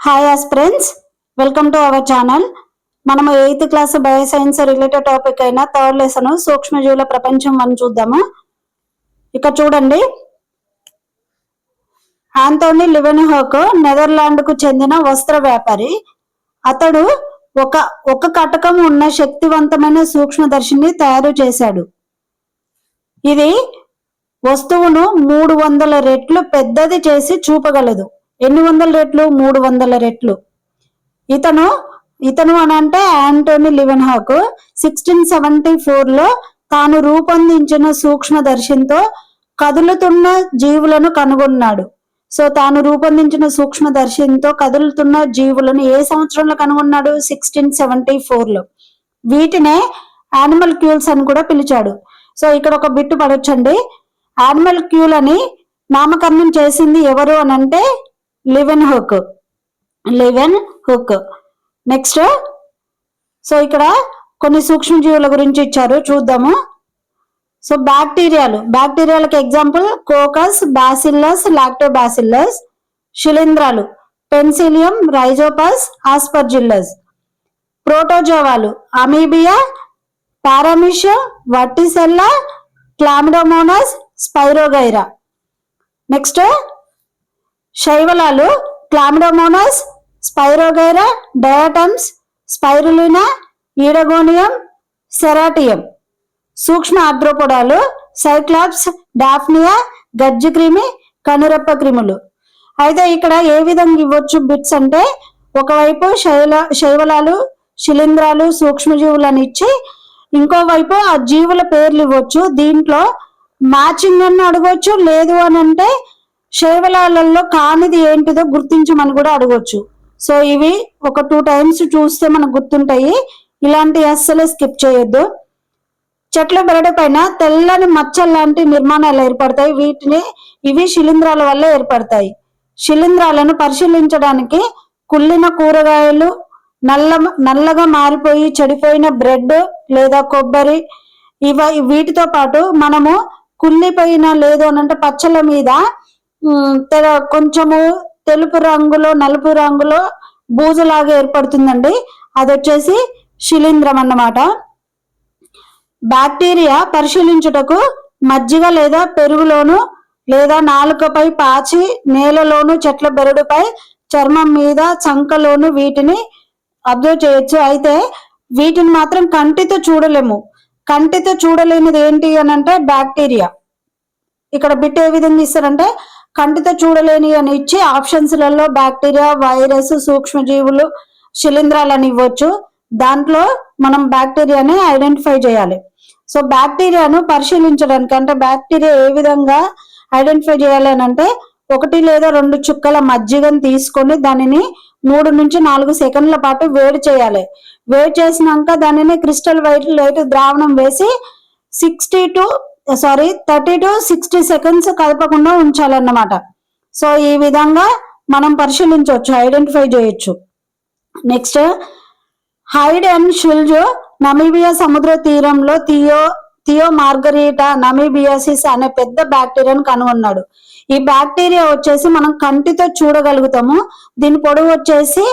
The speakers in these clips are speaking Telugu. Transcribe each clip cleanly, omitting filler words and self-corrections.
Hi aspirants, welcome to our channel. మనము 8th class bioscience related topic అయిన థర్డ్ లెసన్ సూక్ష్మజీవుల ప్రపంచం అని చూద్దాము. ఇక చూడండి, ఆంటోనీ లివెన్హోక్ నెదర్లాండ్ కు చెందిన వస్త్ర వ్యాపారి. అతడు ఒక కటకం ఉన్న శక్తివంతమైన సూక్ష్మదర్శిని తయారు చేశాడు. ఇది వస్తువును 300 రెట్లు పెద్దది చేసి చూపగలదు. ఎన్ని వందల రెట్లు? 300 రెట్లు. ఇతను అని అంటే ఆంటోనీ లివెన్హాక్ 1674లో తాను రూపొందించిన సూక్ష్మదర్శినితో కదులుతున్న జీవులను కనుగొన్నాడు. సో తాను రూపొందించిన సూక్ష్మదర్శినితో కదులుతున్న జీవులను ఏ సంవత్సరంలో కనుగొన్నాడు? 1674లో. వీటినే యానిమల్ క్యూల్స్ అని కూడా పిలిచాడు. సో ఇక్కడ ఒక బిట్టు పడొచ్చండి. యానిమల్ క్యూల్ అని నామకరణం చేసింది ఎవరు అని అంటే లివెన్హుక్. నెక్స్ట్, సో ఇక్కడ కొన్ని సూక్ష్మజీవుల గురించి ఇచ్చారు, చూద్దాము. సో బ్యాక్టీరియాలకు ఎగ్జాంపుల్ కోకస్, బాసిల్లస్, లాక్టోబాసిల్లస్. శిలీంధ్రాలు పెన్సిలియం, రైజోపస్, ఆస్పర్జిల్లస్. ప్రోటోజోవాలు amoeba, paramecium, vorticella, chlamydomonas, spirogyra. Next, శైవలాలు chlamydomonas, spirogyra, diatoms, spirulina, oedogonium, ceratium. సూక్ష్మ ఆర్ద్రోపోడాలు సైక్లాప్స్, డాఫ్నియా, గజ్జి క్రిమి, కనురెప్ప క్రిములు. అయితే ఇక్కడ ఏ విధంగా ఇవ్వచ్చు బిట్స్ అంటే, ఒకవైపు శైవలాలు, శిలీంధ్రాలు, సూక్ష్మజీవులను ఇచ్చి ఇంకోవైపు ఆ జీవుల పేర్లు ఇవ్వచ్చు. దీంట్లో మ్యాచింగ్ అని అడగవచ్చు, లేదు అని అంటే శైవలాలలో కానిది ఏంటిదో గుర్తించమని కూడా అడగవచ్చు. సో ఇవి ఒక 2 times చూస్తే మనకు గుర్తుంటాయి. ఇలాంటి అస్సలే స్కిప్ చేయొద్దు. చెట్ల బెరడు పైన తెల్లని మచ్చలు లాంటి నిర్మాణాలు ఏర్పడతాయి. ఇవి శిలీంధ్రాల వల్ల ఏర్పడతాయి. శిలీంధ్రాలను పరిశీలించడానికి కుళ్ళిన కూరగాయలు, నల్లగా మారిపోయి చెడిపోయిన బ్రెడ్ లేదా కొబ్బరి, వీటితో పాటు మనము కుళ్ళిపోయిన లేదు అనంటే పచ్చళ్ళ మీద కొంచెము తెలుపు రంగులో, నలుపు రంగులో బూజులాగా ఏర్పడుతుందండి. అది వచ్చేసి శిలీంధ్రం అన్నమాట. బ్యాక్టీరియా పరిశీలించుటకు మజ్జిగ లేదా పెరుగులోను లేదా నాలుకపై పాచి, నేలలోను, చెట్ల బెరడుపై, చర్మం మీద, చంకలోను వీటిని అబ్జర్వ్ చేయొచ్చు. అయితే వీటిని మాత్రం కంటితో చూడలేము. కంటితో చూడలేనిది ఏంటి అని అంటే బ్యాక్టీరియా. ఇక్కడ బిట్ ఏ విధంగా ఇస్తారంటే, కంటితో చూడలేని అని ఇచ్చి ఆప్షన్స్లలో బ్యాక్టీరియా, వైరస్, సూక్ష్మజీవులు, శిలీంధ్రాలని ఇవ్వచ్చు. దాంట్లో మనం బ్యాక్టీరియాని ఐడెంటిఫై చేయాలి. సో బ్యాక్టీరియాను పరిశీలించడానికి అంటే బ్యాక్టీరియా ఏ విధంగా ఐడెంటిఫై చేయాలి అని అంటే, 1 లేదా 2 చుక్కల మజ్జిగను తీసుకొని దానిని 3 నుంచి 4 సెకండ్ల పాటు వేడి చేయాలి. వేడి చేసినాక దానిని క్రిస్టల్ వైట్ ద్రావణం వేసి 30 to 60 సెకండ్స్ కదపకుండా ఉంచాలన్నమాట. సో ఈ విధంగా మనం పరిశీలించవచ్చు, ఐడెంటిఫై చేయొచ్చు. Next, hide and Schulz Namibia సముద్ర తీరంలో థియో మార్గరీటా నమీబియాసిస్ అనే పెద్ద బ్యాక్టీరియాను కనుగొన్నాడు. ఈ బ్యాక్టీరియా వచ్చేసి మనం కంటితో చూడగలుగుతాము. దీని పొడవు వచ్చేసి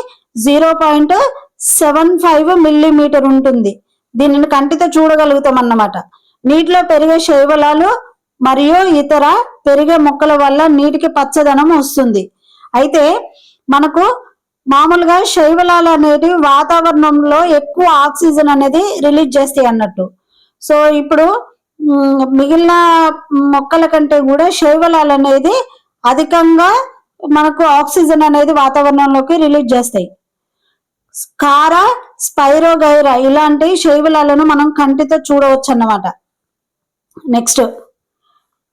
0.75 మిల్లీమీటర్ ఉంటుంది. దీనిని కంటితో చూడగలుగుతాం అన్నమాట. నీటిలో పెరిగే శైవలాలు మరియు ఇతర పెరిగే మొక్కల వల్ల నీటికి పచ్చదనం వస్తుంది. అయితే మనకు మామూలుగా శైవలాలు అనేటివి వాతావరణంలో ఎక్కువ ఆక్సిజన్ అనేది రిలీజ్ చేస్తాయి అన్నట్టు. సో ఇప్పుడు మిగిలిన మొక్కల కంటే కూడా శైవలాలు అనేది అధికంగా మనకు ఆక్సిజన్ అనేది వాతావరణంలోకి రిలీజ్ చేస్తాయి. స్కారా, స్పైరోగైరా ఇలాంటి శైవలాలను మనం కంటితో చూడవచ్చు అన్నమాట. నెక్స్ట్,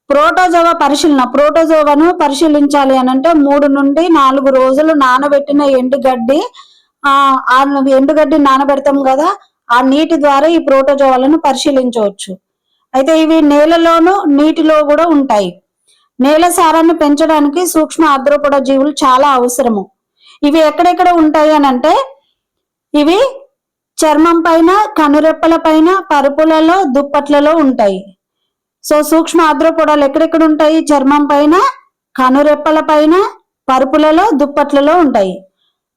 ప్రోటోజోవాను పరిశీలించాలి అని అంటే 3 నుండి 4 రోజులు నానబెట్టిన ఎండుగడ్డి నానబెడతాం కదా, ఆ నీటి ద్వారా ఈ ప్రోటోజోవాలను పరిశీలించవచ్చు. అయితే ఇవి నేలలోను, నీటిలో కూడా ఉంటాయి. నేల సారాన్ని పెంచడానికి సూక్ష్మ ఆర్ద్రోపోడ జీవులు చాలా అవసరము. ఇవి ఎక్కడెక్కడ ఉంటాయి అని అంటే, ఇవి చర్మం పైన, కనురెప్పల పైన, పరుపులలో, దుప్పట్లలో ఉంటాయి. సో సూక్ష్మ ఆర్ద్రోపోడాలు ఎక్కడెక్కడ ఉంటాయి? చర్మం పైన, కనురెప్పల పైన, పరుపులలో, దుప్పట్లలో ఉంటాయి.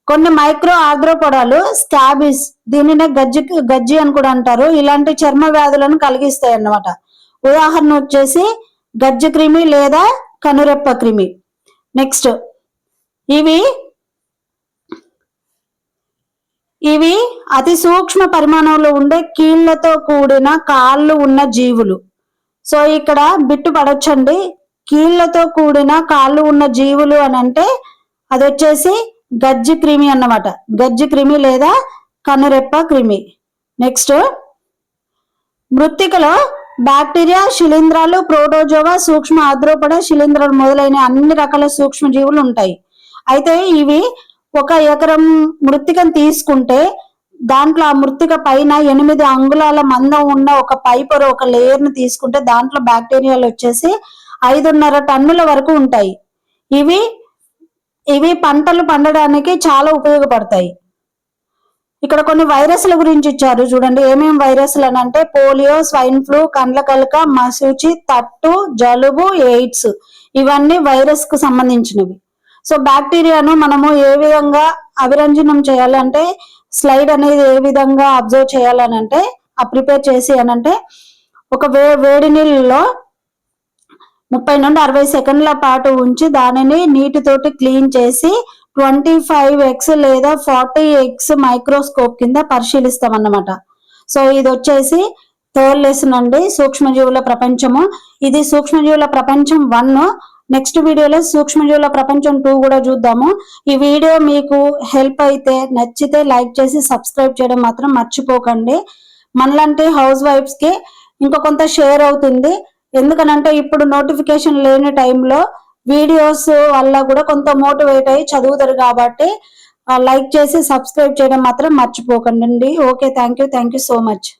కొన్ని మైక్రో ఆర్థ్రోపోడాలు స్కాబీస్, దీనినే గజ్జి అని కూడా అంటారు, ఇలాంటి చర్మ వ్యాధులను కలిగిస్తాయి అన్నమాట. ఉదాహరణ వచ్చేసి గజ్జి క్రిమి లేదా కనురెప్ప క్రిమి. నెక్స్ట్ ఇవి అతి సూక్ష్మ పరిమాణంలో ఉండే కీళ్లతో కూడిన కాళ్ళు ఉన్న జీవులు. సో ఇక్కడ బిట్టు పడొచ్చండి, కీళ్లతో కూడిన కాళ్ళు ఉన్న జీవులు అని అంటే అది వచ్చేసి గజ్జి క్రిమి అన్నమాట, గజ్జి క్రిమి లేదా కనురెప్ప క్రిమి. నెక్స్ట్ మృత్తికలో బ్యాక్టీరియా, శిలీంధ్రాలు, ప్రోటోజోవా, సూక్ష్మ ఆర్థ్రోపోడా, శిలీంధ్రాలు మొదలైన అన్ని రకాల సూక్ష్మ జీవులు ఉంటాయి. అయితే ఇవి 1 ఎకరం మృత్తికను తీసుకుంటే దాంట్లో ఆ మృత్తిక పైన 8 అంగుళాల మందం ఉన్న ఒక పైపర్, ఒక లేయర్ ని తీసుకుంటే దాంట్లో బ్యాక్టీరియాలు వచ్చేసి 5.5 టన్నుల వరకు ఉంటాయి. ఇవి పంటలు పండడానికి చాలా ఉపయోగపడతాయి. ఇక్కడ కొన్ని వైరస్ల గురించి ఇచ్చారు చూడండి. ఏమేమి వైరస్లు అని అంటే పోలియో, స్వైన్ ఫ్లూ, కండ్ల కలక, మసూచి, తట్టు, జలుబు, ఎయిడ్స్, ఇవన్నీ వైరస్ కు సంబంధించినవి. సో బ్యాక్టీరియాను మనము ఏ విధంగా అభిరంజనం చేయాలంటే, స్లైడ్ అనేది ఏ విధంగా అబ్జర్వ్ చేయాలనంటే, ప్రిపేర్ చేసి అనంటే ఒక వేడి నీళ్ళలో 30 నుండి 60 సెకండ్ల పాటు ఉంచి దానిని నీటితోటి క్లీన్ చేసి 25x లేదా 40x మైక్రోస్కోప్ కింద పరిశీలిస్తాం అన్నమాట. సో ఇది వచ్చేసి 3rd లెసన్ అండి, సూక్ష్మజీవుల ప్రపంచము. ఇది సూక్ష్మజీవుల ప్రపంచం 1. నెక్స్ట్ వీడియోలో సూక్ష్మజీవుల ప్రపంచం 2 కూడా చూద్దాము. ఈ వీడియో మీకు హెల్ప్ అయితే, నచ్చితే లైక్ చేసి సబ్స్క్రైబ్ చేయడం మాత్రం మర్చిపోకండి. మనలాంటి హౌస్ వైఫ్స్ కి ఇంకా కొంత షేర్ అవుతుంది. ఎందుకనంటే ఇప్పుడు నోటిఫికేషన్ లేని టైంలో వీడియోస్ వల్ల కూడా కొంత మోటివేట్ అయ్యి చదువుతారు కాబట్టి లైక్ చేసి సబ్స్క్రైబ్ చేయడం మాత్రం మర్చిపోకండి. Okay, thank you so much.